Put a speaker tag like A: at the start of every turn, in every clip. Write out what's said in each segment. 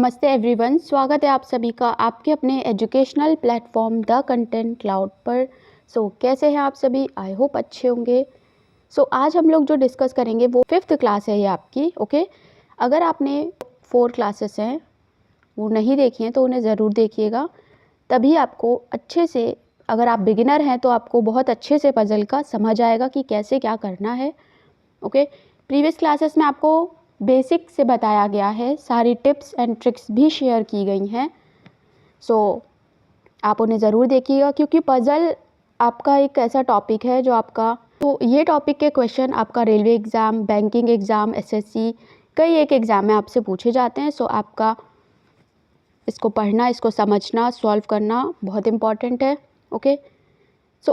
A: नमस्ते एवरीवन, स्वागत है आप सभी का आपके अपने educational platform the content cloud पर। कैसे हैं आप सभी? आई होप अच्छे होंगे। आज हम लोग जो डिस्कस करेंगे वो 5th क्लास है ये आपकी। ओके, अगर आपने 4 क्लासेस हैं वो नहीं देखी हैं तो उन्हें ज़रूर देखिएगा, तभी आपको अच्छे से, अगर आप बिगिनर हैं तो आपको बहुत अच्छे से पजल का समझ आएगा कि कैसे क्या करना है। ओके, प्रीवियस क्लासेस में आपको बेसिक से बताया गया है, सारी टिप्स एंड ट्रिक्स भी शेयर की गई हैं। आप उन्हें ज़रूर देखिएगा, क्योंकि पज़ल आपका एक ऐसा टॉपिक है जो आपका, तो ये टॉपिक के क्वेश्चन आपका railway exam, banking exam, SSC, कई एक एग्ज़ाम में आपसे पूछे जाते हैं। आपका इसको पढ़ना, इसको समझना, सॉल्व करना बहुत इम्पॉर्टेंट है। ओके,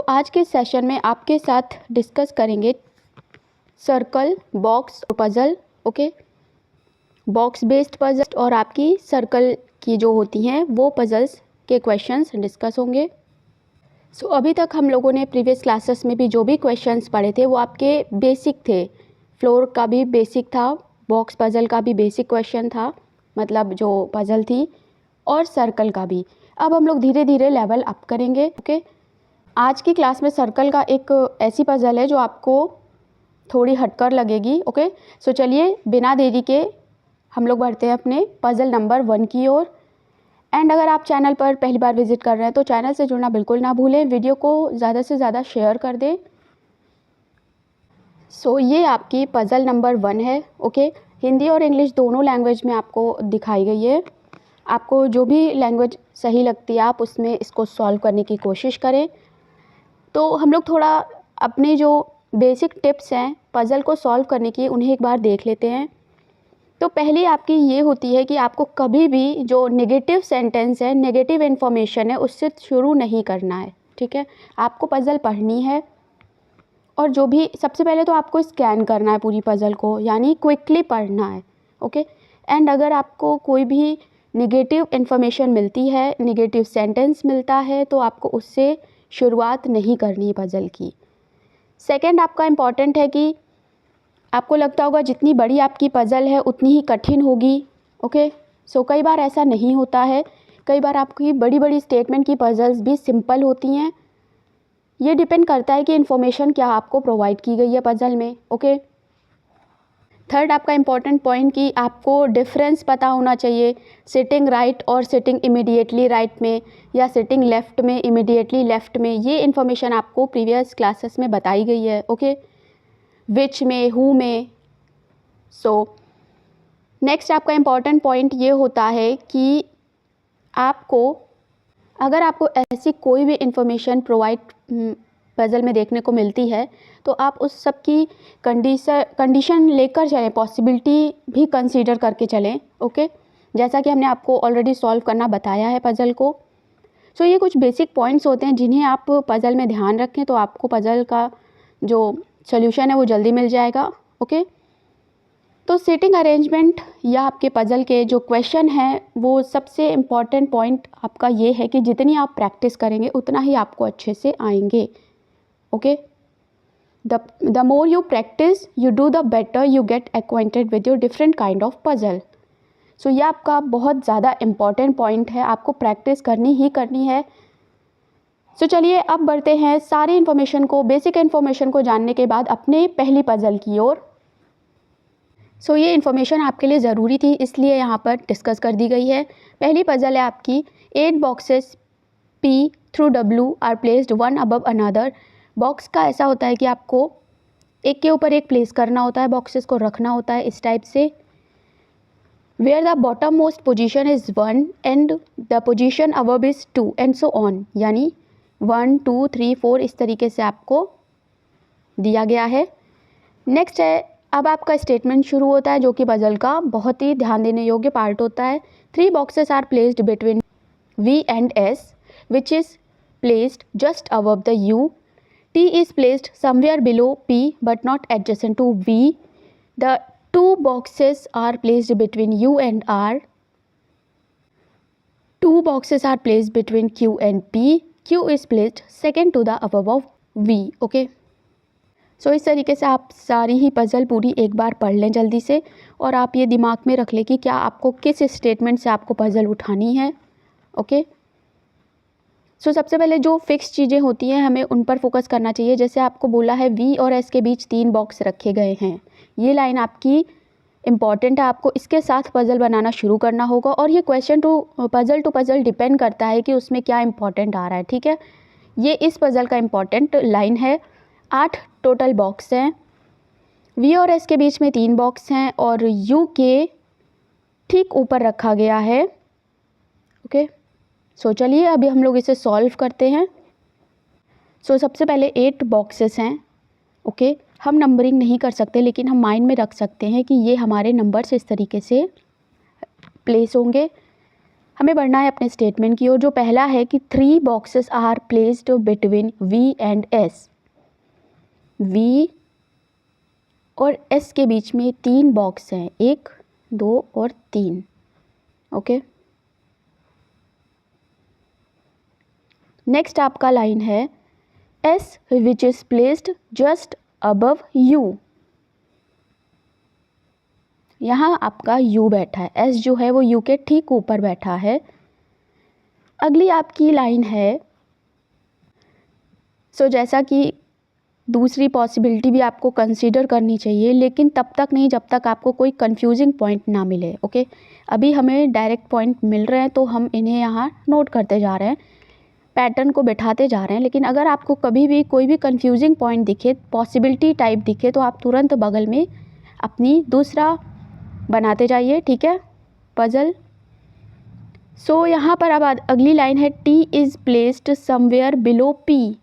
A: आज के सेशन में आपके साथ डिस्कस करेंगे सर्कल, बॉक्स और puzzle. Okay, box based puzzle और आपकी सर्कल की जो होती हैं वो पजल्स के क्वेश्चंस डिस्कस होंगे। अभी तक हम लोगों ने प्रीवियस क्लासेस में भी जो भी क्वेश्चंस पढ़े थे वो आपके बेसिक थे। फ्लोर का भी बेसिक था, बॉक्स पजल का भी बेसिक क्वेश्चन था, मतलब जो पजल थी, और सर्कल का भी। अब हम लोग धीरे धीरे लेवल अप करेंगे। ओके, आज की क्लास में सर्कल का एक ऐसी पजल है जो आपको थोड़ी हटकर लगेगी। ओके, चलिए बिना देरी के हम लोग बढ़ते हैं अपने पजल नंबर 1 की ओर। एंड अगर आप चैनल पर पहली बार विजिट कर रहे हैं तो चैनल से जुड़ना बिल्कुल ना भूलें, वीडियो को ज़्यादा से ज़्यादा शेयर कर दें। ये आपकी पजल नंबर 1 है। ओके, हिंदी और इंग्लिश दोनों लैंग्वेज में आपको दिखाई गई है। आपको जो भी लैंग्वेज सही लगती है आप उसमें इसको सॉल्व करने की कोशिश करें। तो हम लोग थोड़ा अपनी जो बेसिक टिप्स हैं पज़ल को सॉल्व करने की उन्हें एक बार देख लेते हैं। तो पहली आपकी ये होती है कि आपको कभी भी जो नेगेटिव सेंटेंस है, नेगेटिव इन्फॉर्मेशन है, उससे शुरू नहीं करना है। ठीक है, आपको पज़ल पढ़नी है और जो भी, सबसे पहले तो आपको स्कैन करना है पूरी पज़ल को, यानी क्विकली पढ़ना है। ओके, एंड अगर आपको कोई भी नेगेटिव इन्फॉर्मेशन मिलती है, नेगेटिव सेंटेंस मिलता है, तो आपको उससे शुरुआत नहीं करनी है पज़ल की। सेकेंड आपका इम्पॉर्टेंट है कि आपको लगता होगा जितनी बड़ी आपकी पज़ल है उतनी ही कठिन होगी। ओके, कई बार ऐसा नहीं होता है। कई बार आपकी बड़ी बड़ी स्टेटमेंट की पज़ल्स भी सिंपल होती हैं। ये डिपेंड करता है कि इन्फॉर्मेशन क्या आपको प्रोवाइड की गई है पज़ल में। ओके, थर्ड आपका इम्पॉर्टेंट पॉइंट कि आपको डिफरेंस पता होना चाहिए सिटिंग राइट और सिटिंग इमीडिएटली राइट में, या सिटिंग लेफ़्ट में इमीडिएटली लेफ़्ट में। ये इन्फॉर्मेशन आपको प्रीवियस क्लासेस में बताई गई है। ओके, विच में, हु में। नेक्स्ट आपका इम्पॉर्टेंट पॉइंट ये होता है कि आपको, अगर आपको ऐसी कोई भी इन्फॉर्मेशन प्रोवाइड पज़ल में देखने को मिलती है तो आप उस सब की कंडीशन लेकर चलें, पॉसिबिलिटी भी कंसीडर करके चलें। ओके, जैसा कि हमने आपको ऑलरेडी सॉल्व करना बताया है पज़ल को। ये कुछ बेसिक पॉइंट्स होते हैं जिन्हें आप पज़ल में ध्यान रखें तो आपको पज़ल का जो सॉल्यूशन है वो जल्दी मिल जाएगा। ओके, तो सीटिंग अरेंजमेंट या आपके पज़ल के जो क्वेश्चन हैं वो सबसे इम्पॉर्टेंट पॉइंट आपका ये है कि जितनी आप प्रैक्टिस करेंगे उतना ही आपको अच्छे से आएंगे। Okay, the more you practice you do the better you get acquainted with your different kind of puzzle. ये आपका बहुत ज़्यादा इम्पॉर्टेंट पॉइंट है, आपको प्रैक्टिस करनी ही करनी है। चलिए अब बढ़ते हैं सारी इन्फॉर्मेशन को, बेसिक इन्फॉर्मेशन को जानने के बाद अपने पहली पज़ल की ओर। ये इन्फॉर्मेशन आपके लिए ज़रूरी थी, इसलिए यहाँ पर डिस्कस कर दी गई है। पहली पज़ल है आपकी 8 boxes P through W are placed one above another. Box का ऐसा होता है कि आपको एक के ऊपर एक प्लेस करना होता है, बॉक्सेस को रखना होता है इस टाइप से। Where the bottom most position is 1 and the position above is 2 and so on, यानी 1 2 3 4 इस तरीके से आपको दिया गया है। नेक्स्ट है, अब आपका स्टेटमेंट शुरू होता है जो कि पज़ल का बहुत ही ध्यान देने योग्य पार्ट होता है। 3 boxes are placed between V and S which is placed just above the U. T is placed somewhere below P but not adjacent to V. The 2 boxes are placed between U and R. 2 boxes are placed between Q and P. Q is placed second to the above of V. Okay. सो इस तरीके से आप सारी ही puzzle पूरी एक बार पढ़ लें जल्दी से, और आप ये दिमाग में रख लें कि क्या आपको किस स्टेटमेंट से आपको पज़ल उठानी है। ओके, सो सबसे पहले जो फिक्स चीज़ें होती हैं हमें उन पर फोकस करना चाहिए। जैसे आपको बोला है वी और एस के बीच 3 बॉक्स रखे गए हैं, ये लाइन आपकी इम्पॉर्टेंट है, आपको इसके साथ पज़ल बनाना शुरू करना होगा। और ये क्वेश्चन टू पज़ल डिपेंड करता है कि उसमें क्या इम्पॉर्टेंट आ रहा है। ठीक है, ये इस पज़ल का इम्पॉर्टेंट लाइन है। 8 टोटल बॉक्स हैं, वी और एस के बीच में 3 बॉक्स हैं और यू के ठीक ऊपर रखा गया है। ओके, सो चलिए अभी हम लोग इसे सॉल्व करते हैं। सो सबसे पहले 8 बॉक्सेस हैं। ओके, हम नंबरिंग नहीं कर सकते लेकिन हम माइंड में रख सकते हैं कि ये हमारे नंबर्स इस तरीके से प्लेस होंगे। हमें बढ़ना है अपने स्टेटमेंट की ओर। जो पहला है कि 3 boxes are placed between V and S, V और एस के बीच में 3 बॉक्स हैं, 1, 2 और 3। ओके, नेक्स्ट आपका लाइन है S which is placed just above you. यहाँ आपका यू बैठा है, एस जो है वो यू के ठीक ऊपर बैठा है। अगली आपकी लाइन है, सो जैसा कि दूसरी पॉसिबिलिटी भी आपको कंसीडर करनी चाहिए, लेकिन तब तक नहीं जब तक आपको कोई कंफ्यूजिंग पॉइंट ना मिले। ओके, अभी हमें डायरेक्ट पॉइंट मिल रहे हैं तो हम इन्हें यहाँ नोट करते जा रहे हैं, पैटर्न को बैठाते जा रहे हैं। लेकिन अगर आपको कभी भी कोई भी कंफ्यूजिंग पॉइंट दिखे, पॉसिबिलिटी टाइप दिखे, तो आप तुरंत बगल में अपनी दूसरा बनाते जाइए। ठीक है, पज़ल। सो यहाँ पर अब अगली लाइन है T is placed somewhere below P.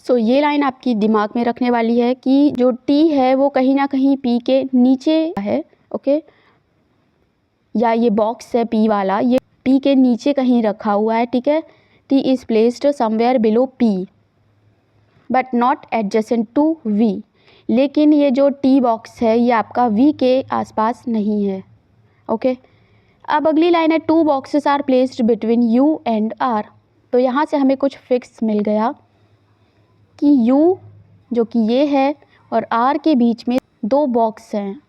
A: So ये लाइन आपकी दिमाग में रखने वाली है कि जो टी है वो कहीं ना कहीं पी के नीचे है। ओके, या ये बॉक्स है पी वाला, ये पी के नीचे कहीं रखा हुआ है। ठीक है, T is placed somewhere below P but not adjacent to V. लेकिन ये जो टी बॉक्स है ये आपका वी के आसपास नहीं है। ओके, अब अगली लाइन है 2 boxes are placed between U and R. तो यहाँ से हमें कुछ फिक्स मिल गया कि U जो कि ये है और R के बीच में 2 बॉक्स हैं।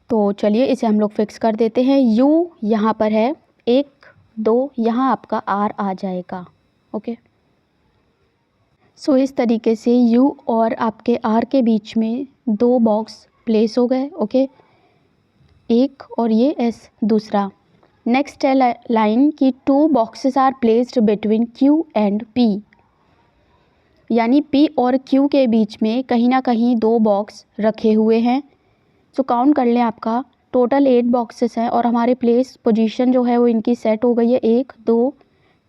A: तो चलिए इसे हम लोग फिक्स कर देते हैं। U यहाँ पर है 1, 2, यहाँ आपका R आ जाएगा। ओके, सो इस तरीके से U और आपके R के बीच में 2 बॉक्स प्लेस हो गए। ओके, एक और ये S दूसरा। नेक्स्ट है लाइन की 2 boxes are placed between Q and P, यानी P और Q के बीच में कहीं ना कहीं 2 बॉक्स रखे हुए हैं। सो काउंट कर लें, आपका टोटल 8 बॉक्सेस हैं और हमारे प्लेस पोजीशन जो है वो इनकी सेट हो गई है 1, 2,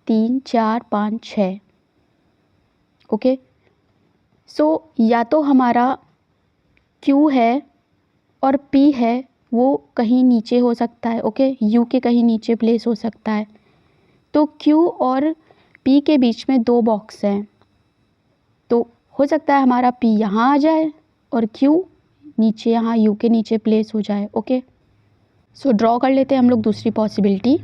A: 3, 4, 5, 6। ओके, सो या तो हमारा Q है और P है वो कहीं नीचे हो सकता है। ओके, U के कहीं नीचे प्लेस हो सकता है। तो Q और P के बीच में 2 बॉक्स हैं, तो हो सकता है हमारा P यहाँ आ जाए और Q नीचे यहाँ U के नीचे प्लेस हो जाए। ओके, सो ड्रॉ कर लेते हैं हम लोग दूसरी पॉसिबिलिटी।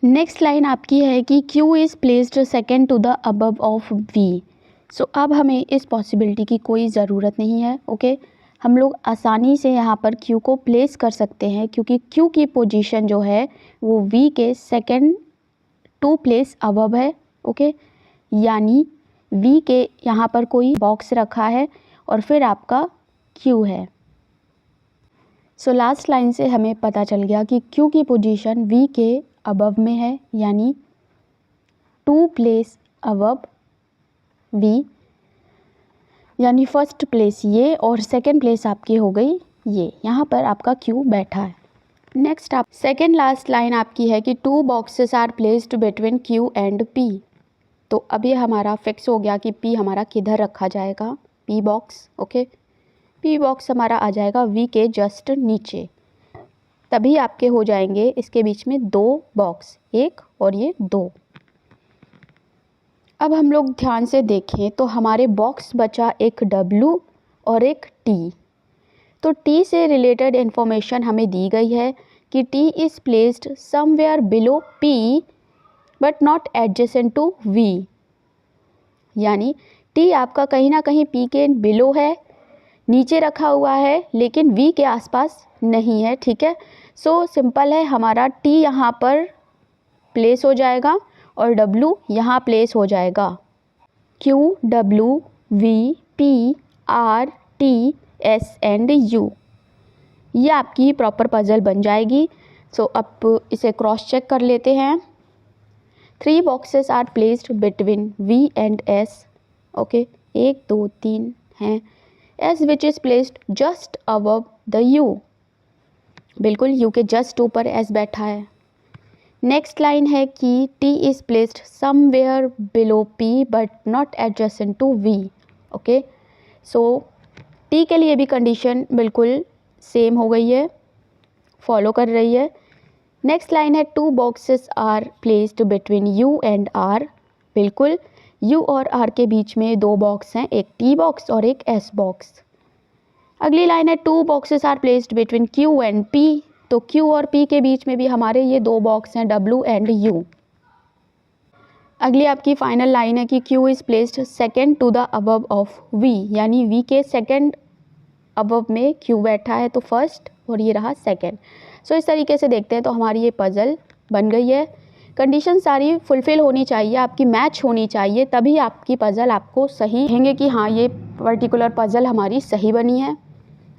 A: नेक्स्ट लाइन आपकी है कि Q is placed second to the above of V। So अब हमें इस पॉसिबिलिटी की कोई ज़रूरत नहीं है। ओके, हम लोग आसानी से यहाँ पर Q को प्लेस कर सकते हैं क्योंकि Q की पोजीशन जो है वो V के सेकेंड 2 प्लेस अबव है। ओके, यानी V के यहाँ पर कोई बॉक्स रखा है और फिर आपका Q है। सो लास्ट लाइन से हमें पता चल गया कि Q की पोजीशन V के अबव में है, यानी 2 प्लेस अबव V, यानी फर्स्ट प्लेस ये और सेकेंड प्लेस आपकी हो गई ये, यहाँ पर आपका Q बैठा है। नेक्स्ट आप सेकेंड लास्ट लाइन आपकी है कि 2 boxes are placed between Q and P। तो अब ये हमारा फिक्स हो गया कि P हमारा किधर रखा जाएगा, P box. Okay, P box हमारा आ जाएगा V के जस्ट नीचे, तभी आपके हो जाएंगे इसके बीच में 2 बॉक्स, 1 और ये 2। अब हम लोग ध्यान से देखें तो हमारे बॉक्स बचा एक W और एक T। तो T से रिलेटेड इन्फॉर्मेशन हमें दी गई है कि T is placed somewhere below P but not adjacent to V, यानी टी आपका कहीं ना कहीं पी के बिलो है, नीचे रखा हुआ है, लेकिन वी के आसपास नहीं है, ठीक है। सो सिंपल है, हमारा टी यहाँ पर प्लेस हो जाएगा और डब्लू यहाँ प्लेस हो जाएगा। Q, W, V, P, R, T, S and U, ये आपकी प्रॉपर पजल बन जाएगी। सो अब इसे क्रॉस चेक कर लेते हैं। 3 boxes are placed between V and S, okay, 1 2 3 हैं। S which is placed just above the U, बिल्कुल यू के जस्ट ऊपर एस बैठा है। नेक्स्ट लाइन है कि T is placed somewhere below P but not adjacent to V, okay. So T के लिए भी कंडीशन बिल्कुल सेम हो गई है, फॉलो कर रही है। नेक्स्ट लाइन है 2 boxes are placed between U and R, बिल्कुल यू और आर के बीच में 2 बॉक्स हैं, एक टी बॉक्स और एक एस बॉक्स। अगली लाइन है 2 boxes are placed between Q and P, तो क्यू और पी के बीच में भी हमारे ये 2 बॉक्स हैं, डब्ल्यू एंड यू। अगली आपकी फाइनल लाइन है कि Q is placed second to the above of V, यानी वी के सेकेंड अबव में क्यू बैठा है, तो फर्स्ट और ये रहा सेकेंड। सो इस तरीके से देखते हैं तो हमारी ये पज़ल बन गई है। कंडीशन सारी फुलफ़िल होनी चाहिए, आपकी मैच होनी चाहिए, तभी आपकी पज़ल आपको सही कहेंगे कि हाँ ये पर्टिकुलर पज़ल हमारी सही बनी है।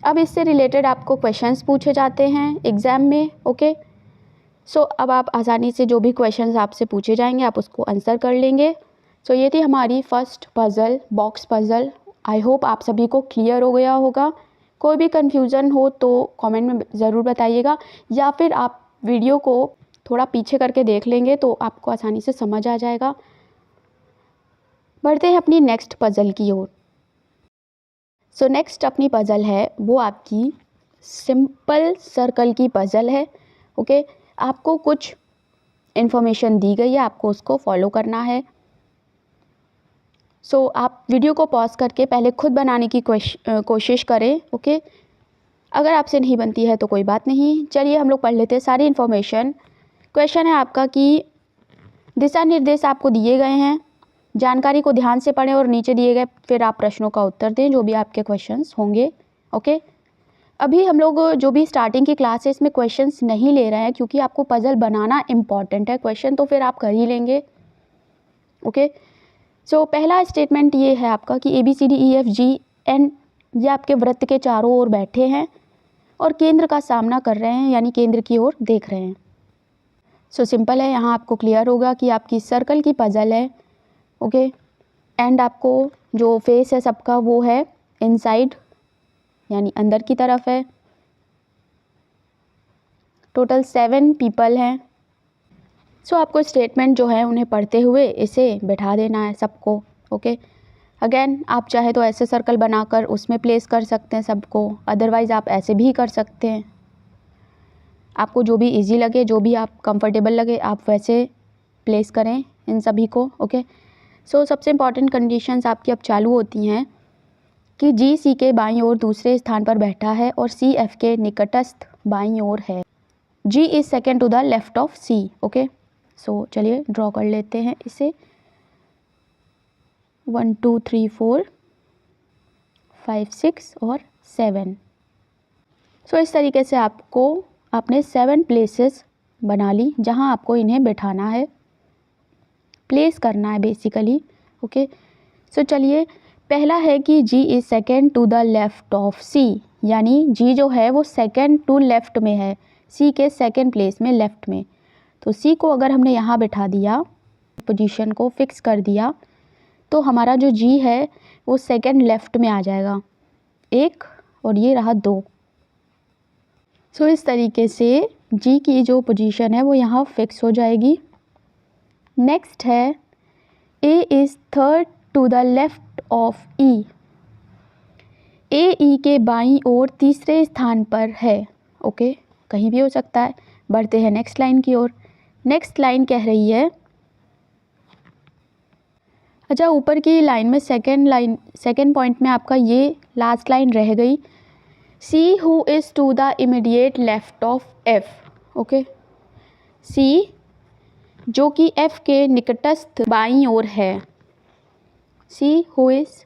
A: अब इससे रिलेटेड आपको क्वेश्चंस पूछे जाते हैं एग्ज़ाम में, ओके। सो अब आप आसानी से जो भी क्वेश्चंस आपसे पूछे जाएंगे आप उसको आंसर कर लेंगे। सो ये थी हमारी first puzzle, box puzzle. I hope आप सभी को क्लियर हो गया होगा। कोई भी कन्फ्यूज़न हो तो कमेंट में ज़रूर बताइएगा, या फिर आप वीडियो को थोड़ा पीछे करके देख लेंगे तो आपको आसानी से समझ आ जाएगा। बढ़ते हैं अपनी नेक्स्ट पज़ल की ओर। सो नेक्स्ट अपनी पज़ल है वो आपकी सिंपल सर्कल की पज़ल है, ओके। आपको कुछ इन्फॉर्मेशन दी गई है, आपको उसको फॉलो करना है। सो आप वीडियो को पॉज करके पहले खुद बनाने की कोशिश करें, ओके। अगर आपसे नहीं बनती है तो कोई बात नहीं। चलिए हम लोग पढ़ लेते हैं सारी इन्फॉर्मेशन। क्वेश्चन है आपका कि दिशा निर्देश आपको दिए गए हैं, जानकारी को ध्यान से पढ़ें और नीचे दिए गए फिर आप प्रश्नों का उत्तर दें जो भी आपके क्वेश्चंस होंगे, ओके। अभी हम लोग जो भी स्टार्टिंग की क्लास है इसमें क्वेश्चंस नहीं ले रहे हैं, क्योंकि आपको पज़ल बनाना इम्पॉर्टेंट है, क्वेश्चन तो फिर आप कर ही लेंगे, ओके। सो पहला स्टेटमेंट ये है आपका कि ABCDEFGN ये आपके वृत्त के चारों ओर बैठे हैं और केंद्र का सामना कर रहे हैं, यानी केंद्र की ओर देख रहे हैं। सो सिंपल है, यहाँ आपको क्लियर होगा कि आपकी सर्कल की पज़ल है, ओके। एंड आपको जो फेस है सबका वो है इनसाइड, यानी अंदर की तरफ है। टोटल 7 पीपल हैं। सो आपको स्टेटमेंट जो है उन्हें पढ़ते हुए इसे बैठा देना है सबको, ओके। अगेन आप चाहे तो ऐसे सर्कल बनाकर उसमें प्लेस कर सकते हैं सबको, अदरवाइज़ आप ऐसे भी कर सकते हैं। आपको जो भी इजी लगे, जो भी आप कंफर्टेबल लगे आप वैसे प्लेस करें इन सभी को, ओके। सो सबसे इम्पॉर्टेंट कंडीशंस आपकी अब चालू होती हैं कि जी सी के बाईं ओर दूसरे स्थान पर बैठा है और सी एफ के निकटस्थ बाईं ओर है। G is second to the left of C, okay. So चलिए ड्रॉ कर लेते हैं इसे। 1 2 3 4 5 6 और 7। सो इस तरीके से आपको आपने 7 प्लेसेस बना ली जहां आपको इन्हें बैठाना है, प्लेस करना है बेसिकली, ओके। सो चलिए पहला है कि G is second to the left of C, यानी जी जो है वो सेकेंड टू लेफ्ट में है, सी के सेकेंड प्लेस में लेफ्ट में। तो सी को अगर हमने यहाँ बैठा दिया, पोजीशन को फिक्स कर दिया, तो हमारा जो जी है वो सेकेंड लेफ्ट में आ जाएगा, 1 और ये रहा 2। सो इस तरीके से जी की जो पोजीशन है वो यहाँ फिक्स हो जाएगी। नेक्स्ट है A is third to the left of E, A E के बाईं ओर तीसरे स्थान पर है, ओके। कहीं भी हो सकता है। बढ़ते हैं नेक्स्ट लाइन की ओर। नेक्स्ट लाइन कह रही है, अच्छा ऊपर की लाइन में सेकेंड पॉइंट में आपका ये लास्ट लाइन रह गई, C who is to the immediate left of F, okay. C जो कि एफ के निकटस्थ बाईं ओर है, C who is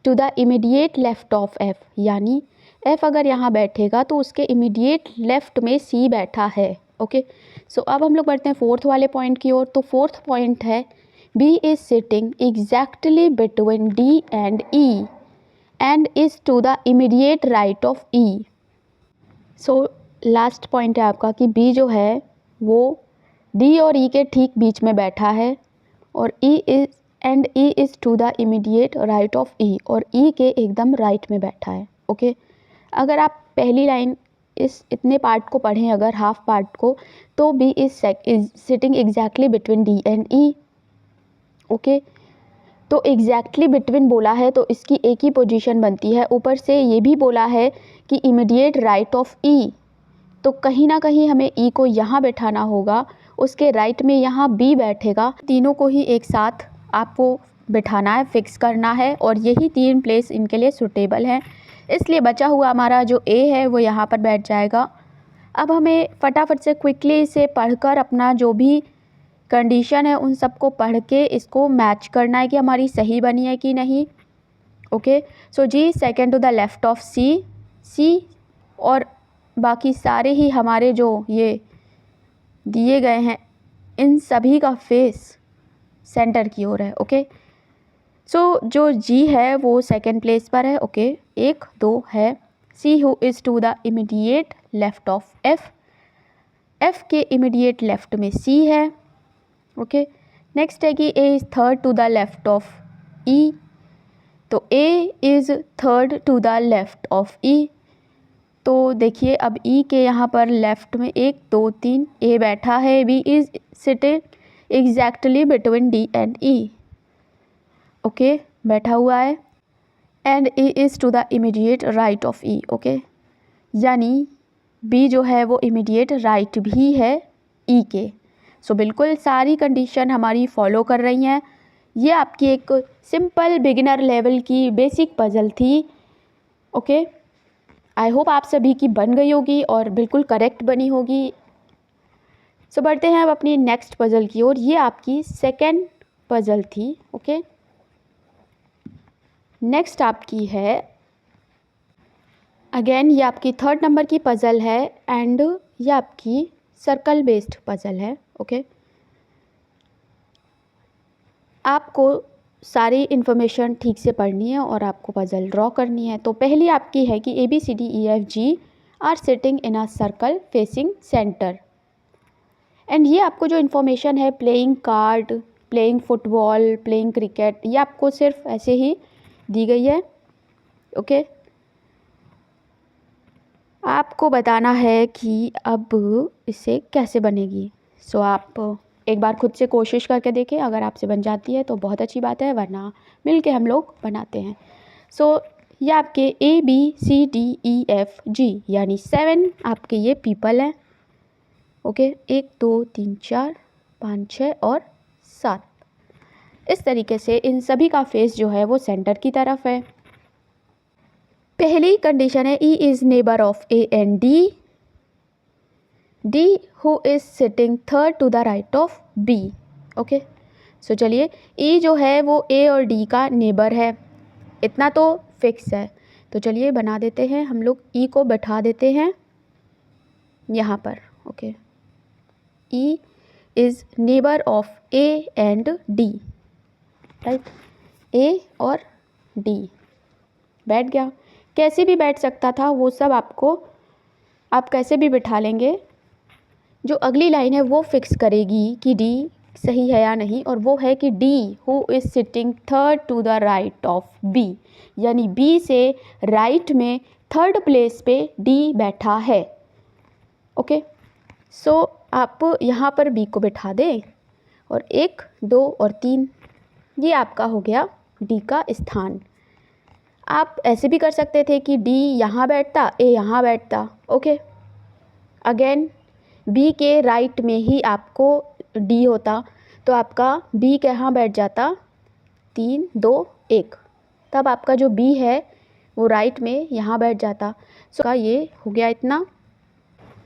A: to the immediate left of F, यानी एफ अगर यहाँ बैठेगा तो उसके इमीडिएट लेफ्ट में सी बैठा है। ओके, सो अब हम लोग बढ़ते हैं फोर्थ वाले पॉइंट की ओर। तो फोर्थ पॉइंट है B is sitting exactly between D and E and is to the immediate right of E. So last point है आपका कि बी जो है वो डी और ई के ठीक बीच में बैठा है और E is to the immediate right of E, और ई के एकदम राइट में बैठा है। ओके, अगर आप पहली लाइन इस इतने पार्ट को पढ़ें, अगर हाफ पार्ट को, तो B is sitting exactly between D and E. Okay, तो एग्जैक्टली बिटवीन बोला है तो इसकी एक ही पोजीशन बनती है। ऊपर से ये भी बोला है कि इमीडिएट राइट ऑफ ई, तो कहीं ना कहीं हमें ई को यहाँ बैठाना होगा, उसके राइट में यहाँ बी बैठेगा। तीनों को ही एक साथ आपको बिठाना है, फिक्स करना है, और यही तीन प्लेस इनके लिए सूटेबल हैं। इसलिए बचा हुआ हमारा जो ए है वो यहाँ पर बैठ जाएगा। अब हमें फटाफट से क्विकली इसे पढ़कर अपना जो भी कंडीशन है उन सबको पढ़ के इसको मैच करना है कि हमारी सही बनी है कि नहीं। Okay, so G second to the left of C, C और बाकी सारे ही हमारे जो ये दिए गए हैं इन सभी का फेस सेंटर की ओर है। ओके, सो जो जी है वो सेकेंड प्लेस पर है। ओके, 1 2 है। C who is to the immediate left of F, F के इमीडिएट लेफ्ट में सी है। ओके, नेक्स्ट है कि A is third to the left of E, तो A is third to the left of E. तो देखिए अब ई के यहाँ पर लेफ्ट में 1 2 3 ए बैठा है। B is sitting exactly between D and E. Okay, बैठा हुआ है। And E is to the immediate right of E. Okay, यानी बी जो है वो इमीडिएट राइट भी है ई के। सो बिल्कुल सारी कंडीशन हमारी फॉलो कर रही हैं। ये आपकी एक सिंपल बिगिनर लेवल की बेसिक पजल थी। ओके, आई होप आप सभी की बन गई होगी और बिल्कुल करेक्ट बनी होगी। सो बढ़ते हैं अब अपनी नेक्स्ट पजल की ओर। ये आपकी सेकेंड पजल थी। ओके, नेक्स्ट आपकी है अगेन ये आपकी थर्ड नंबर की पजल है एंड ये आपकी सर्कल बेस्ड पजल है। ओके, आपको सारी इन्फॉर्मेशन ठीक से पढ़नी है और आपको पजल ड्रॉ करनी है। तो पहली आपकी है कि ABCDEFG are sitting in a circle facing centre, and ये आपको जो इन्फॉर्मेशन है playing card, playing football, playing cricket, ये आपको सिर्फ ऐसे ही दी गई है। ओके, आपको बताना है कि अब इसे कैसे बनेगी। सो आप एक बार खुद से कोशिश करके देखें, अगर आपसे बन जाती है तो बहुत अच्छी बात है, वरना मिल के हम लोग बनाते हैं। सो ये आपके ABCDEFG यानी 7 आपके ये पीपल हैं। ओके, 1 2 3 4 5 6 और 7। इस तरीके से इन सभी का फेस जो है वो सेंटर की तरफ है। पहली कंडीशन है E is neighbour of A and D, D who is sitting third to the right of B। Okay, so चलिए E जो है वो A और D का नेबर है, इतना तो फिक्स है। तो चलिए बना देते हैं हम लोग, E को बैठा देते हैं यहाँ पर। Okay, E is neighbour of A and D, right, A और D बैठ गया। कैसे भी बैठ सकता था, वो सब आपको आप कैसे भी बिठा लेंगे। जो अगली लाइन है वो फिक्स करेगी कि D सही है या नहीं, और वो है कि D who is sitting third to the right of B, यानी B से राइट में थर्ड प्लेस पे D बैठा है। ओके, सो आप यहाँ पर B को बिठा दें और 1 2 और 3 ये आपका हो गया D का स्थान। आप ऐसे भी कर सकते थे कि D यहाँ बैठता, A यहाँ बैठता। ओके, अगेन B के राइट में ही आपको D होता, तो आपका B कहाँ बैठ जाता, 3 2 1, तब आपका जो B है वो राइट में यहाँ बैठ जाता। सो का ये हो गया इतना।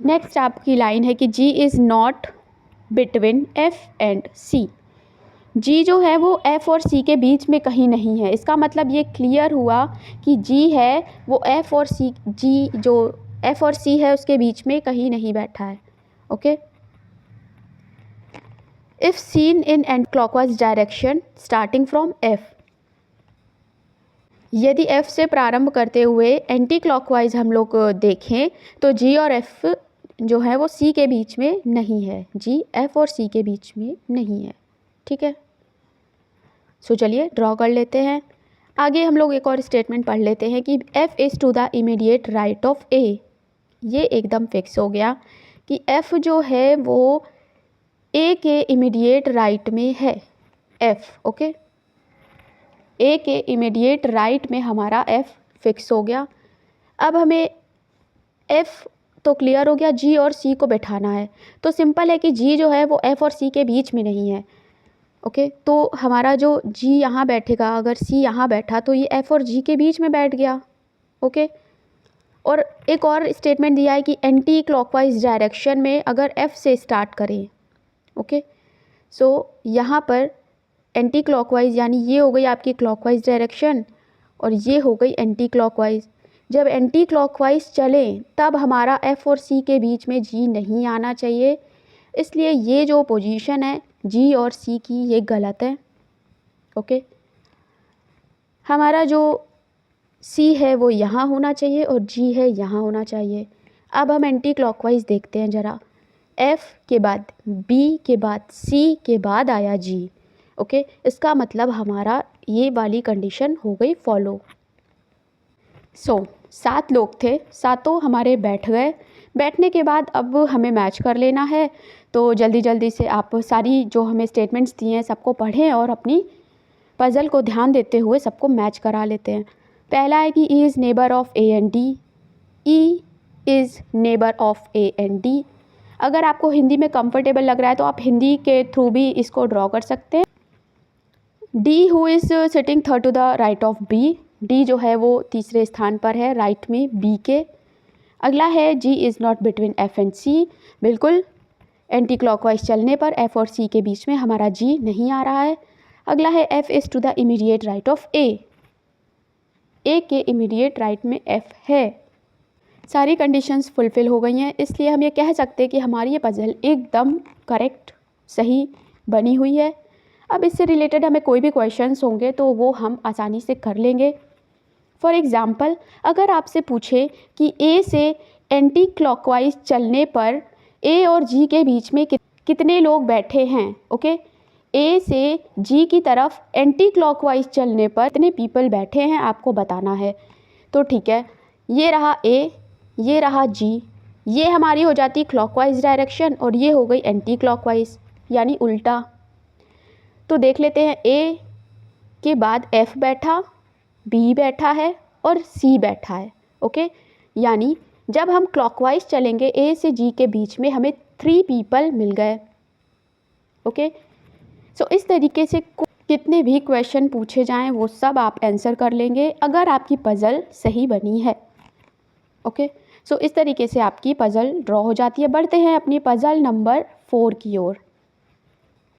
A: नेक्स्ट आपकी लाइन है कि G is not between F and C, जी जो है वो एफ़ और सी के बीच में कहीं नहीं है। इसका मतलब ये क्लियर हुआ कि जी है वो एफ़ और सी, जी जो एफ़ और सी है उसके बीच में कहीं नहीं बैठा है। Okay. If seen in anti clockwise direction starting from F, यदि एफ़ से प्रारंभ करते हुए एंटी क्लॉकवाइज हम लोग देखें तो जी और एफ़ जो है वो सी के बीच में नहीं है। जी एफ़ और सी के बीच में नहीं है। ठीक है। सो चलिए ड्रॉ कर लेते हैं। आगे हम लोग एक और स्टेटमेंट पढ़ लेते हैं कि F is to the immediate right of A. ये एकदम फिक्स हो गया कि एफ़ जो है वो ए के इमीडिएट राइट में है। एफ़ ओके, ए के इमीडिएट राइट में हमारा एफ़ फिक्स हो गया। अब हमें एफ़ तो क्लियर हो गया, जी और सी को बैठाना है। तो सिंपल है कि जी जो है वो एफ़ और सी के बीच में नहीं है। ओके, तो हमारा जो जी यहाँ बैठेगा, अगर सी यहाँ बैठा तो ये एफ़ और जी के बीच में बैठ गया। ओके। और एक और स्टेटमेंट दिया है कि एंटी क्लॉकवाइज डायरेक्शन में अगर एफ़ से स्टार्ट करें। ओके, सो यहाँ पर एंटी क्लॉकवाइज यानी ये हो गई आपकी क्लॉकवाइज डायरेक्शन और ये हो गई एंटी क्लॉकवाइज। जब एंटी क्लॉकवाइज चलें तब हमारा एफ़ और सी के बीच में जी नहीं आना चाहिए, इसलिए ये जो पोजीशन है जी और सी की ये गलत है। ओके, हमारा जो सी है वो यहाँ होना चाहिए और जी है यहाँ होना चाहिए। अब हम एंटी क्लॉकवाइज देखते हैं ज़रा। एफ़ के बाद बी के बाद सी के बाद आया जी। ओके, इसका मतलब हमारा ये वाली कंडीशन हो गई फॉलो। सो 7 लोग थे, सातों हमारे बैठ गए। बैठने के बाद अब हमें मैच कर लेना है। तो जल्दी जल्दी से आप सारी जो हमें स्टेटमेंट्स दिए हैं सबको पढ़ें और अपनी पज़ल को ध्यान देते हुए सबको मैच करा लेते हैं। पहला है कि E is neighbour of A and D. E is neighbour of A and D. अगर आपको हिंदी में कंफर्टेबल लग रहा है तो आप हिंदी के थ्रू भी इसको ड्रॉ कर सकते हैं। D who is sitting third to the right of B. D जो है वो तीसरे स्थान पर है राइट में बी के। अगला है G is not between F and C. बिल्कुल एंटी क्लॉकवाइज चलने पर एफ और सी के बीच में हमारा जी नहीं आ रहा है। अगला है F is to the immediate right of A. A के इमीडिएट राइट में एफ है। सारी कंडीशंस फुलफ़िल हो गई हैं, इसलिए हम ये कह सकते हैं कि हमारी ये पज़ल एकदम करेक्ट सही बनी हुई है। अब इससे रिलेटेड हमें कोई भी क्वेश्चंस होंगे तो वो हम आसानी से कर लेंगे। फॉर एग्ज़ाम्पल अगर आपसे पूछे कि ए से एंटी क्लॉकवाइज चलने पर ए और जी के बीच में कितने लोग बैठे हैं। ओके, ए से जी की तरफ एंटी क्लॉकवाइज चलने पर कितने पीपल बैठे हैं आपको बताना है। तो ठीक है, ये रहा ए, ये रहा जी, ये हमारी हो जाती क्लॉकवाइज डायरेक्शन और ये हो गई एंटी क्लॉकवाइज यानी उल्टा। तो देख लेते हैं, ए के बाद एफ बैठा, बी बैठा है और सी बैठा है। ओके, यानी जब हम क्लॉकवाइज चलेंगे ए से जी के बीच में हमें 3 पीपल मिल गए। ओके, सो इस तरीके से कितने भी क्वेश्चन पूछे जाएं वो सब आप आंसर कर लेंगे अगर आपकी पज़ल सही बनी है। ओके, सो इस तरीके से आपकी पज़ल ड्रॉ हो जाती है। बढ़ते हैं अपनी पज़ल नंबर 4 की ओर।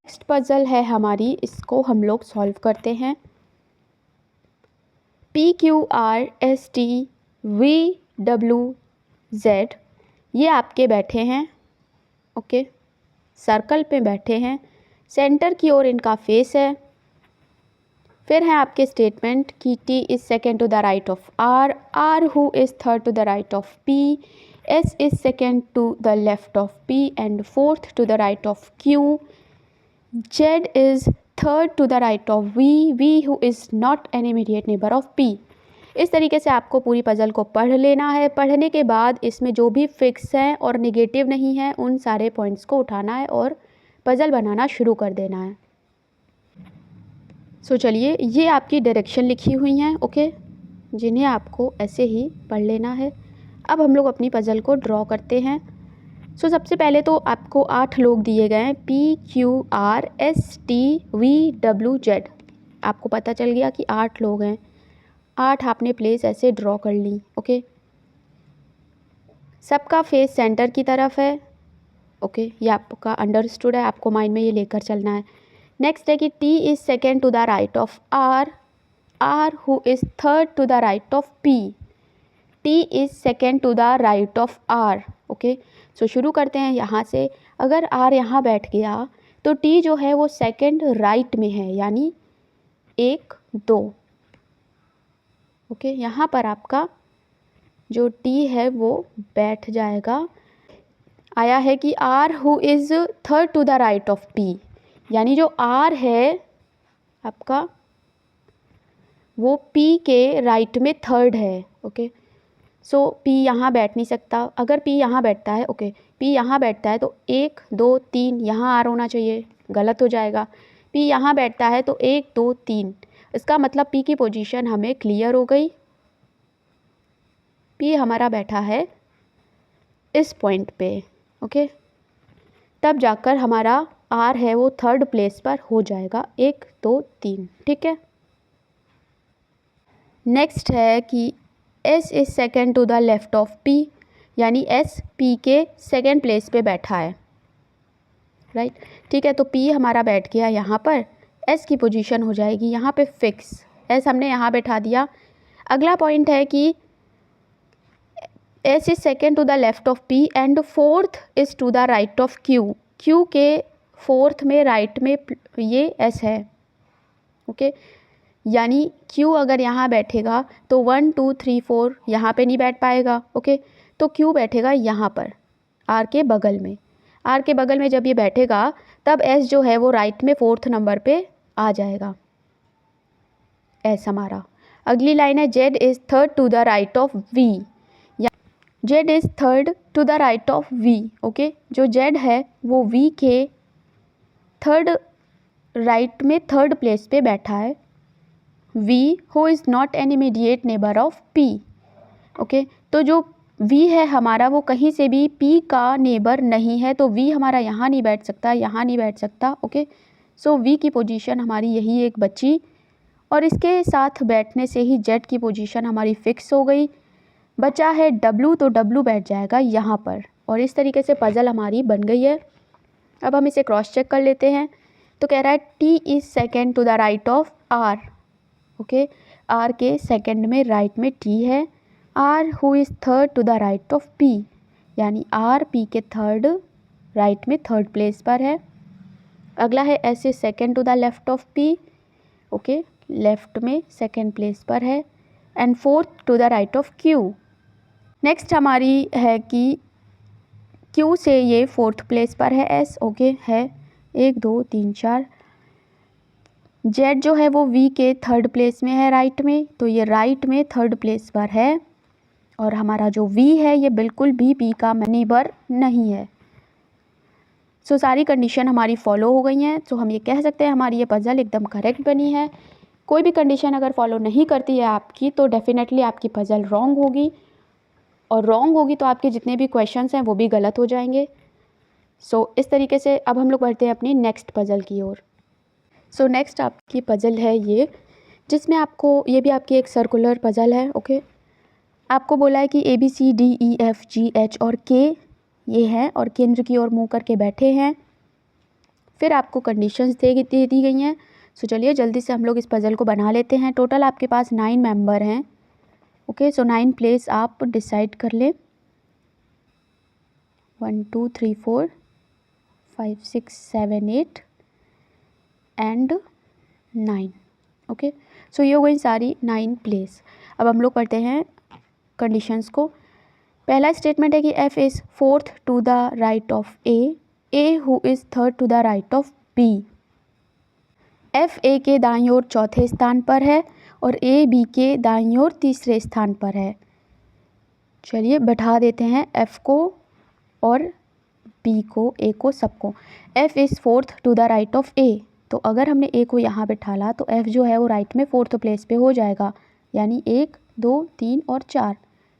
A: नेक्स्ट पज़ल है हमारी, इसको हम लोग सॉल्व करते हैं। P Q R S T V W Z ये आपके बैठे हैं। ओके, सर्कल पे बैठे हैं, सेंटर की ओर इनका फेस है। फिर है आपके स्टेटमेंट कि T is second to the right of R, R who is third to the right of P, S is second to the left of P and fourth to the right of Q, Z is third to the right of V, V who is not an immediate neighbour of P. इस तरीके से आपको पूरी puzzle को पढ़ लेना है। पढ़ने के बाद इसमें जो भी फिक्स हैं और नेगेटिव नहीं है उन सारे पॉइंट्स को उठाना है और पज़ल बनाना शुरू कर देना है। सो चलिए, ये आपकी डायरेक्शन लिखी हुई हैं। ओके, जिन्हें आपको ऐसे ही पढ़ लेना है। अब हम लोग अपनी पज़ल को ड्रॉ करते हैं। सो सबसे पहले तो आपको 8 लोग दिए गए हैं, P Q R S T V W Z. आपको पता चल गया कि 8 लोग हैं। 8 आपने प्लेस ऐसे ड्रॉ कर ली। ओके, सबका फेस सेंटर की तरफ है। ओके, ये आपका अंडरस्टूड है, आपको माइंड में ये लेकर चलना है। नेक्स्ट है कि T is second to the right of R, R who is third to the right of P, T is second to the right of R. Okay, so शुरू करते हैं यहाँ से। अगर आर यहाँ बैठ गया तो टी जो है वो सेकेंड राइट में है, यानी 1 2। ओके, यहाँ पर आपका जो टी है वो बैठ जाएगा। आया है कि R who is third to the right of P, यानी जो आर है आपका वो पी के राइट में थर्ड है। ओके, सो पी यहाँ बैठ नहीं सकता। अगर पी यहाँ बैठता है, ओके, पी यहाँ बैठता है तो 1 2 3 यहाँ आर होना चाहिए, गलत हो जाएगा। पी यहाँ बैठता है तो 1 2 3, इसका मतलब पी की पोजीशन हमें क्लियर हो गई। पी हमारा बैठा है इस पॉइंट पे। ओके, तब जाकर हमारा आर है वो थर्ड प्लेस पर हो जाएगा, 1 2 3। ठीक है, नेक्स्ट है कि S is second to the left of P, यानी एस पी के सेकेंड प्लेस पे बैठा है। राइट, ठीक है, तो पी हमारा बैठ गया यहाँ पर, एस की पोजीशन हो जाएगी यहाँ पे फिक्स, एस हमने यहाँ बैठा दिया। अगला पॉइंट है कि S is second to the left of P and fourth is to the right of Q, Q के फोर्थ में राइट में ये एस है। ओके, यानी Q अगर यहाँ बैठेगा तो 1 2 3 4 यहाँ पे नहीं बैठ पाएगा। ओके, तो Q बैठेगा यहाँ पर R के बगल में। R के बगल में जब ये बैठेगा तब S जो है वो राइट में फोर्थ नंबर पे आ जाएगा, S हमारा। अगली लाइन है Z is third to the right of V, या Z is third to the right of V। Okay, जो Z है वो V के थर्ड राइट में थर्ड प्लेस पे बैठा है। V who is not an immediate neighbour of P। Okay, तो जो V है हमारा वो कहीं से भी P का नेबर नहीं है, तो V हमारा यहाँ नहीं बैठ सकता, यहाँ नहीं बैठ सकता। ओके, सो V की पोजीशन हमारी यही एक बची, और इसके साथ बैठने से ही Z की पोजीशन हमारी फिक्स हो गई। बचा है W, तो W बैठ जाएगा यहाँ पर, और इस तरीके से पज़ल हमारी बन गई है। अब हम इसे क्रॉस चेक कर लेते हैं। तो कह रहा है T is second to the right of R। Okay, R के सेकंड में राइट में टी है। R who is third to the right of P, यानी आर पी के थर्ड राइट में थर्ड प्लेस पर है। अगला है S is second to the left of P. Okay, left में सेकंड प्लेस पर है। And fourth to the right of Q. Next हमारी है कि क्यू से ये फोर्थ प्लेस पर है एस। ओके, है 1 2 3 4। जेड जो है वो वी के थर्ड प्लेस में है राइट में, तो ये राइट में थर्ड प्लेस पर है। और हमारा जो वी है ये बिल्कुल भी पी का नेबर नहीं है। सो सारी कंडीशन हमारी फॉलो हो गई हैं। सो हम ये कह सकते हैं हमारी ये पज़ल एकदम करेक्ट बनी है। कोई भी कंडीशन अगर फॉलो नहीं करती है आपकी तो डेफिनेटली आपकी पज़ल रॉन्ग होगी, और रॉन्ग होगी तो आपके जितने भी क्वेश्चंस हैं वो भी गलत हो जाएंगे। सो इस तरीके से अब हम लोग बढ़ते हैं अपनी नेक्स्ट पज़ल की ओर। सो नेक्स्ट आपकी पज़ल है ये, जिसमें आपको ये भी आपकी एक सर्कुलर पज़ल है। ओके, आपको बोला है कि ABCDEFGH और K ये हैं और केंद्र की ओर मुँह करके बैठे हैं। फिर आपको कंडीशंस दे दी गई हैं। सो चलिए जल्दी से हम लोग इस पज़ल को बना लेते हैं। टोटल आपके पास 9 मेंबर हैं। ओके, सो 9 प्लेस आप डिसाइड कर लें। 1 2 3 4 5 6 7 8 एंड 9। ओके, सो ये हो गई सारी 9 प्लेस। अब हम लोग पढ़ते हैं कंडीशंस को। पहला स्टेटमेंट है कि F is fourth to the right of A who is third to the right of B। F A के दाईं ओर चौथे स्थान पर है और A B के दाईं ओर तीसरे स्थान पर है। चलिए बैठा देते हैं F को और B को, A को, सबको। F is fourth to the right of A, तो अगर हमने A को यहाँ बैठाला तो F जो है वो राइट में फोर्थ प्लेस पे हो जाएगा, यानी 1 2 3 और 4।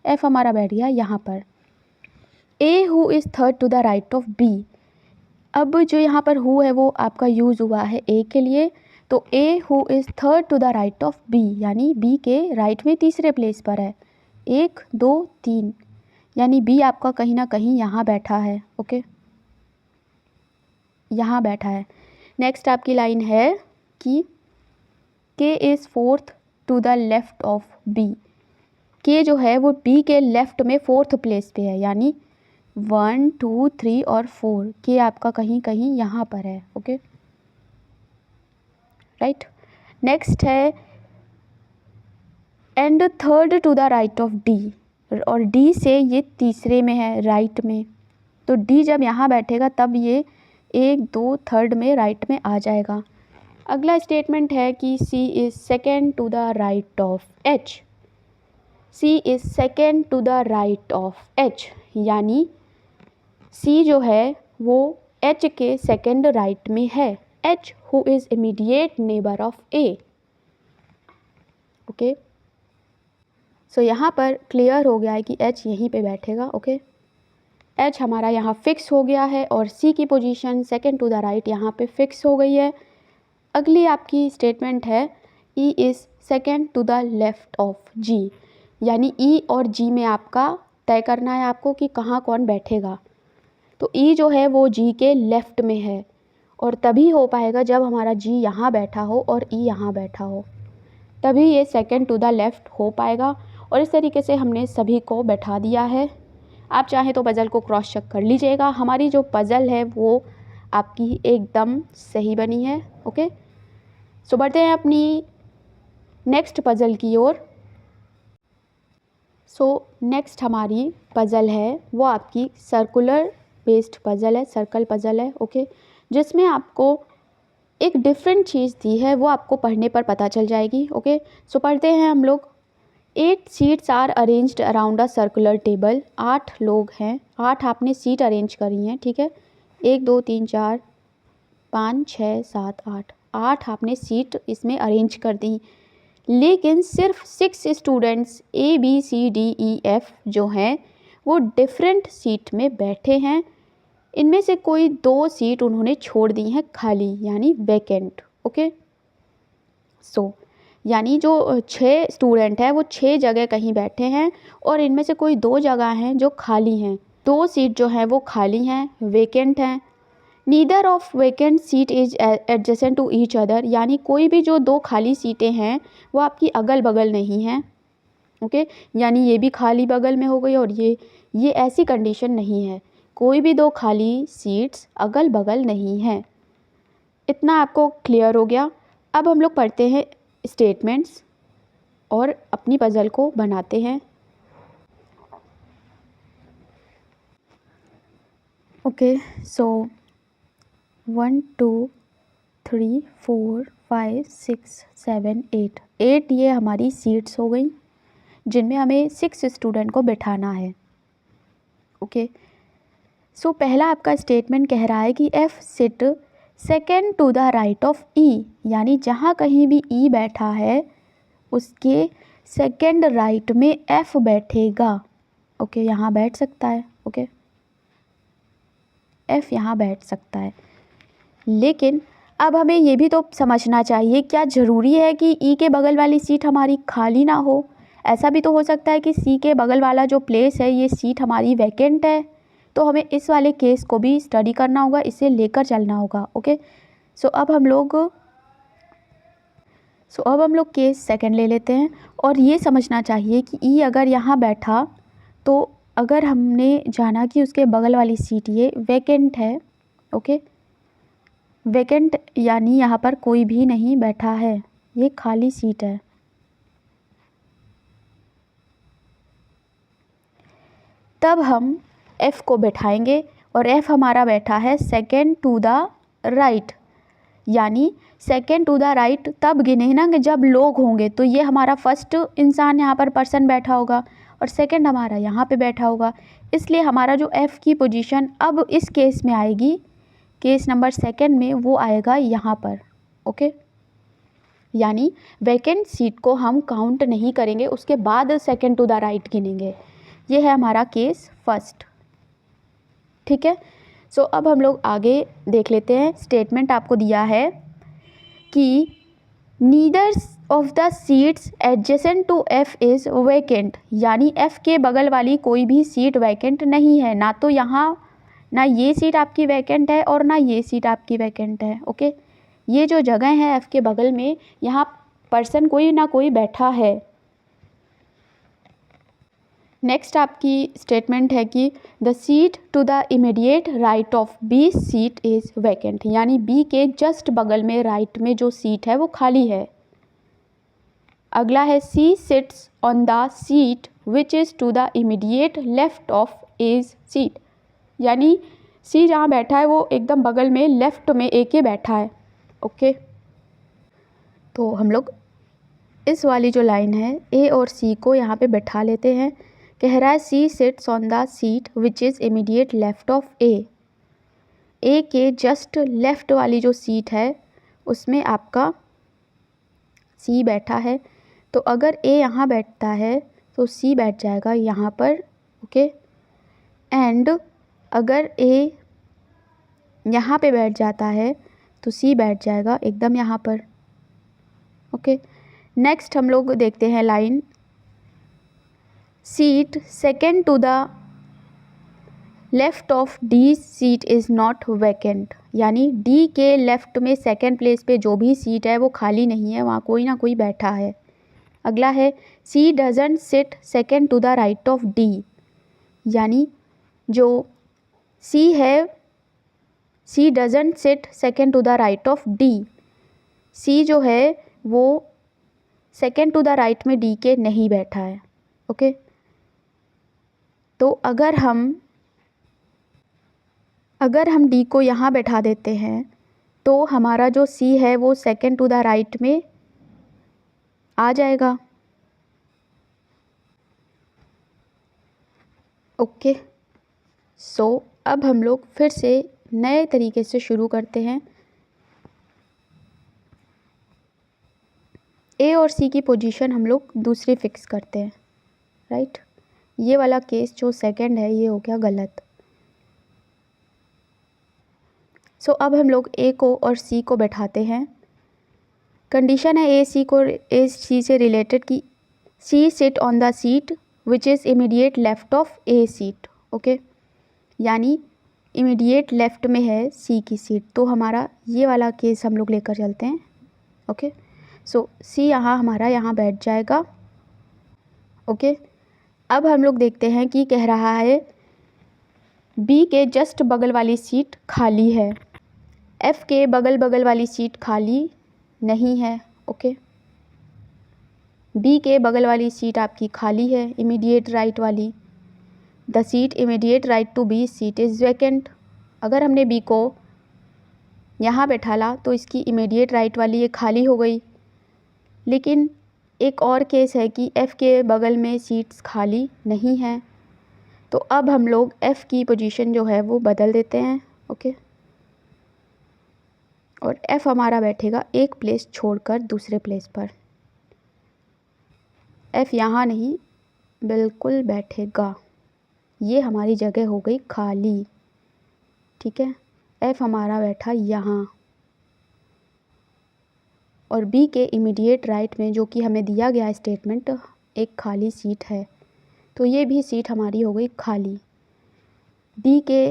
A: F हमारा बैठ गया यहाँ पर। A who is third to the right of B। अब जो यहाँ पर हु है वो आपका यूज़ हुआ है A के लिए, तो A who is third to the right of B, यानी B के राइट में तीसरे प्लेस पर है। 1 2 3, यानी B आपका कहीं ना कहीं यहाँ बैठा है। ओके, यहाँ बैठा है। नेक्स्ट आपकी लाइन है कि K is fourth to the left of B. K जो है वो बी के लेफ्ट में फोर्थ प्लेस पे है, यानी 1 2 3 और 4 के आपका कहीं कहीं यहाँ पर है। Okay, right. नेक्स्ट है and third to the right of D, और डी से ये तीसरे में है, राइट में। तो डी जब यहाँ बैठेगा तब ये 1 2 थर्ड में राइट में आ जाएगा। अगला स्टेटमेंट है कि C is second to the right of H. C is second to the right of H, यानी सी जो है वो एच के सेकेंड राइट में है। H who is immediate neighbour of A. Okay, so यहाँ पर क्लियर हो गया है कि एच यहीं पे बैठेगा। ओके, एच हमारा यहाँ फिक्स हो गया है और सी की position second to the right यहाँ पे फिक्स हो गई है। अगली आपकी स्टेटमेंट है E is second to the left of G, यानी ई और जी में आपका तय करना है आपको कि कहाँ कौन बैठेगा। तो ई जो है वो जी के लेफ़्ट में है, और तभी हो पाएगा जब हमारा जी यहाँ बैठा हो और ई यहाँ बैठा हो, तभी ये सेकेंड टू द लेफ़्ट हो पाएगा। और इस तरीके से हमने सभी को बैठा दिया है। आप चाहें तो पज़ल को क्रॉस चेक कर लीजिएगा। हमारी जो पज़ल है वो आपकी एकदम सही बनी है। ओके, सो बढ़ते हैं अपनी नेक्स्ट पज़ल की ओर। सो नेक्स्ट हमारी पज़ल है वो आपकी सर्कुलर बेस्ड पज़ल है, सर्कल पज़ल है। ओके, जिसमें आपको एक डिफरेंट चीज़ दी है, वो आपको पढ़ने पर पता चल जाएगी। ओके, सो पढ़ते हैं हम लोग। 8 seats are arranged around a circular table. 8 लोग हैं, 8 आपने सीट अरेंज करी हैं। ठीक है, 1 2 3 4 5 6 7 8 8 आपने सीट इसमें अरेंज कर दी, लेकिन सिर्फ 6 students A B C D E F जो हैं वो डिफरेंट सीट में बैठे हैं। इनमें से कोई 2 सीट उन्होंने छोड़ दी हैं खाली, यानी वैकेंट। ओके, सो यानी जो 6 स्टूडेंट हैं वो 6 जगह कहीं बैठे हैं, और इनमें से कोई 2 जगह हैं जो खाली हैं। 2 सीट जो हैं वो खाली हैं, वैकेंट हैं। Neither of vacant seat is adjacent to each other, यानी कोई भी जो 2 खाली सीटें हैं वो आपकी अगल बगल नहीं हैं। ओके, यानी ये भी खाली बगल में हो गई, और ये ऐसी कंडीशन नहीं है, कोई भी 2 खाली सीट्स अगल बगल नहीं हैं। इतना आपको क्लियर हो गया। अब हम लोग पढ़ते हैं स्टेटमेंट्स और अपनी पज़ल को बनाते हैं। ओके, सो 1 2 3 4 5 6 7 8 ये हमारी सीट्स हो गई जिनमें हमें 6 स्टूडेंट को बिठाना है। ओके, सो पहला आपका स्टेटमेंट कह रहा है कि F sit second to the right of E, यानी जहाँ कहीं भी ई बैठा है उसके सेकेंड राइट में एफ बैठेगा। ओके, यहाँ बैठ सकता है। ओके, एफ यहाँ बैठ सकता है, लेकिन अब हमें ये भी तो समझना चाहिए, क्या ज़रूरी है कि ई के बगल वाली सीट हमारी खाली ना हो? ऐसा भी तो हो सकता है कि सी के बगल वाला जो प्लेस है ये सीट हमारी वैकेंट है, तो हमें इस वाले केस को भी स्टडी करना होगा, इसे लेकर चलना होगा। ओके, सो अब हम लोग केस सेकंड ले लेते हैं, और ये समझना चाहिए कि ई अगर यहाँ बैठा तो अगर हमने जाना कि उसके बगल वाली सीट ये वैकेंट है। ओके, वैकेंट यानी यहाँ पर कोई भी नहीं बैठा है, ये खाली सीट है। तब हम F को बैठाएंगे, और F हमारा बैठा है सेकेंड टू द राइट, यानी सेकेंड टू द राइट तब गिने ना कि जब लोग होंगे, तो ये हमारा फर्स्ट इंसान यहाँ पर पर्सन बैठा होगा और सेकेंड हमारा यहाँ पे बैठा होगा। इसलिए हमारा जो F की पोजीशन अब इस केस में आएगी, केस नंबर सेकेंड में, वो आएगा यहाँ पर। ओके, यानी वैकेंट सीट को हम काउंट नहीं करेंगे, उसके बाद सेकेंड टू द राइट गिनेंगे। ये है हमारा केस फर्स्ट। ठीक है, सो अब हम लोग आगे देख लेते हैं। स्टेटमेंट आपको दिया है कि neither of the seats adjacent to F is vacant, यानी एफ के बगल वाली कोई भी सीट वैकेंट नहीं है। ना ये सीट आपकी वैकेंट है और ना ये सीट आपकी वैकेंट है। ओके, ये जो जगह है एफ़ के बगल में, यहाँ पर्सन कोई ना कोई बैठा है। नेक्स्ट आपकी स्टेटमेंट है कि the seat to the immediate right of B seat is vacant, यानी बी के जस्ट बगल में राइट में जो सीट है वो खाली है। अगला है C sits on the seat which is to the immediate left of H's seat, यानी सी जहाँ बैठा है वो एकदम बगल में लेफ्ट में ए के बैठा है। ओके, तो हम लोग इस वाली जो लाइन है ए और सी को यहाँ पे बैठा लेते हैं। कह रहा है C sits on the seat which is immediate left of A के जस्ट लेफ्ट वाली जो सीट है उसमें आपका सी बैठा है। तो अगर ए यहाँ बैठता है तो सी बैठ जाएगा यहाँ पर। ओके, एंड अगर ए यहाँ पे बैठ जाता है तो सी बैठ जाएगा एकदम यहाँ पर। ओके, नेक्स्ट हम लोग देखते हैं line seat second to the left of D seat is not vacant, यानी डी के लेफ्ट में सेकेंड प्लेस पे जो भी सीट है वो खाली नहीं है, वहाँ कोई ना कोई बैठा है। अगला है C doesn't sit second to the right of D, यानी जो सी है C doesn't sit second to the right of D, C जो है वो सेकेंड टू द राइट में डी के नहीं बैठा है। ओके, तो अगर हम डी को यहाँ बैठा देते हैं तो हमारा जो सी है वो सेकेंड टू द राइट में आ जाएगा। ओके, सो अब हम लोग फिर से नए तरीके से शुरू करते हैं। ए और सी की पोजीशन हम लोग दूसरी फिक्स करते हैं, राइट। ये वाला केस जो सेकंड है ये हो गया गलत। सो अब हम लोग ए को और सी को बैठाते हैं। कंडीशन है ए सी से रिलेटेड कि C sit on the seat which is immediate left of a seat. Okay, यानी इमीडिएट लेफ्ट में है सी की सीट, तो हमारा ये वाला केस हम लोग लेकर चलते हैं। ओके, सो सी हमारा यहाँ बैठ जाएगा। ओके, अब हम लोग देखते हैं कि कह रहा है बी के जस्ट बगल वाली सीट खाली है, एफ़ के बगल वाली सीट खाली नहीं है। ओके, बी के बगल वाली सीट आपकी खाली है, इमीडिएट राइट वाली। The seat immediate right to B seat is vacant. अगर हमने बी को यहाँ बैठाला तो इसकी इमीडिएट राइट वाली ये खाली हो गई। लेकिन एक और केस है कि एफ़ के बगल में सीट्स खाली नहीं हैं, तो अब हम लोग एफ़ की पोजीशन जो है वो बदल देते हैं। ओके, और एफ़ हमारा बैठेगा एक प्लेस छोड़कर दूसरे प्लेस पर। एफ़ यहाँ नहीं बिल्कुल बैठेगा, ये हमारी जगह हो गई खाली। ठीक है, एफ़ हमारा बैठा यहाँ, और बी के इमीडिएट राइट में जो कि हमें दिया गया स्टेटमेंट एक खाली सीट है, तो ये भी सीट हमारी हो गई खाली। डी के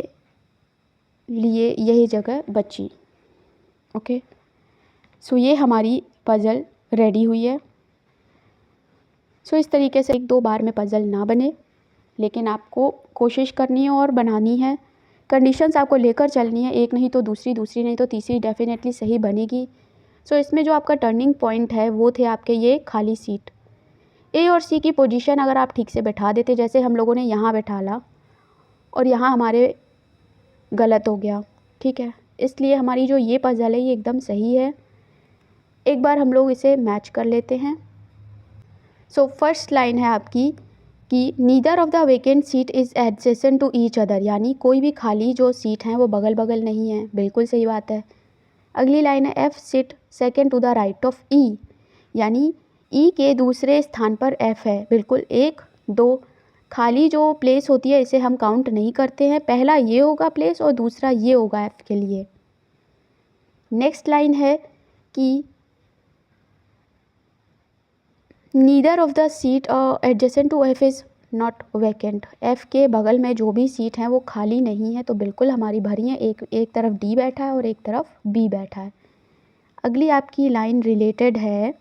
A: लिए यही जगह बची। ओके, सो ये हमारी पज़ल रेडी हुई है। सो इस तरीके से एक दो बार में पज़ल ना बने, लेकिन आपको कोशिश करनी है और बनानी है। कंडीशंस आपको लेकर चलनी है, एक नहीं तो दूसरी, दूसरी नहीं तो तीसरी डेफिनेटली सही बनेगी। सो इसमें जो आपका टर्निंग पॉइंट है वो थे आपके ये खाली सीट। ए और सी की पोजीशन अगर आप ठीक से बैठा देते, जैसे हम लोगों ने यहाँ बैठाला और यहाँ हमारे गलत हो गया, ठीक है, इसलिए हमारी जो ये पज़ल है ये एकदम सही है। एक बार हम लोग इसे मैच कर लेते हैं। सो फर्स्ट लाइन है आपकी कि neither of the vacant seat is adjacent to each other, यानी कोई भी खाली जो सीट हैं वो बगल बगल नहीं है, बिल्कुल सही बात है। अगली लाइन है F sit second to the right of E, यानी ई के दूसरे स्थान पर एफ़ है, बिल्कुल एक दो खाली जो प्लेस होती है इसे हम काउंट नहीं करते हैं, पहला ये होगा प्लेस और दूसरा ये होगा एफ़ के लिए। नेक्स्ट लाइन है कि neither of the seat adjacent to F is not vacant, F के बगल में जो भी सीट हैं वो खाली नहीं है, तो बिल्कुल हमारी भरी है। एक तरफ डी बैठा है और एक तरफ बी बैठा है। अगली आपकी लाइन रिलेटेड है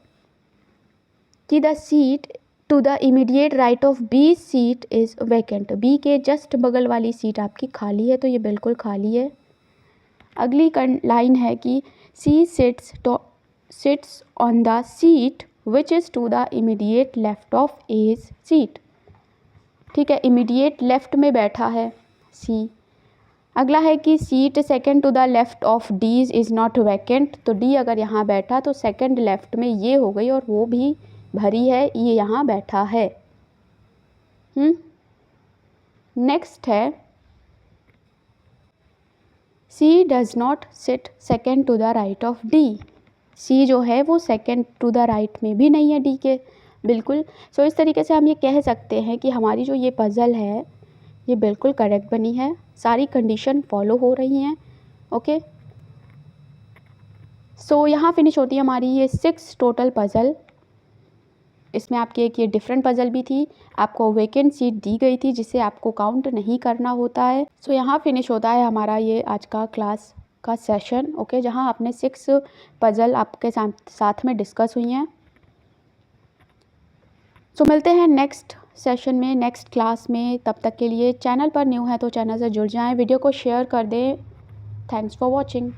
A: कि the seat to the immediate right of B seat is vacant. B के जस्ट बगल वाली सीट आपकी खाली है, तो ये बिल्कुल खाली है। अगली लाइन है कि C sits on the seat which is to the immediate left of H's seat. ठीक है, इमीडिएट लेफ्ट में बैठा है सी। अगला है कि seat second to the left of D's is not vacant. तो डी अगर यहाँ बैठा तो सेकंड लेफ्ट में ये हो गई और वो भी भरी है, ये यहाँ बैठा है। नेक्स्ट है C does not sit second to the right of D. C जो है वो सेकेंड टू द राइट में भी नहीं है डी के, बिल्कुल। सो इस तरीके से हम ये कह सकते हैं कि हमारी जो ये पज़ल है ये बिल्कुल करेक्ट बनी है, सारी कंडीशन फॉलो हो रही हैं। ओके, सो यहाँ फिनिश होती है हमारी ये 6 टोटल पज़ल। इसमें आपकी एक ये डिफरेंट पज़ल भी थी, आपको वैकेंट सीट दी गई थी जिसे आपको काउंट नहीं करना होता है। सो यहाँ फिनिश होता है हमारा ये आज का क्लास का सेशन। ओके, जहाँ आपने 6 पज़ल आपके साथ में डिस्कस हुई हैं। सो मिलते हैं नेक्स्ट सेशन में, नेक्स्ट क्लास में। तब तक के लिए चैनल पर न्यू है तो चैनल से जुड़ जाएं, वीडियो को शेयर कर दें। Thanks for watching.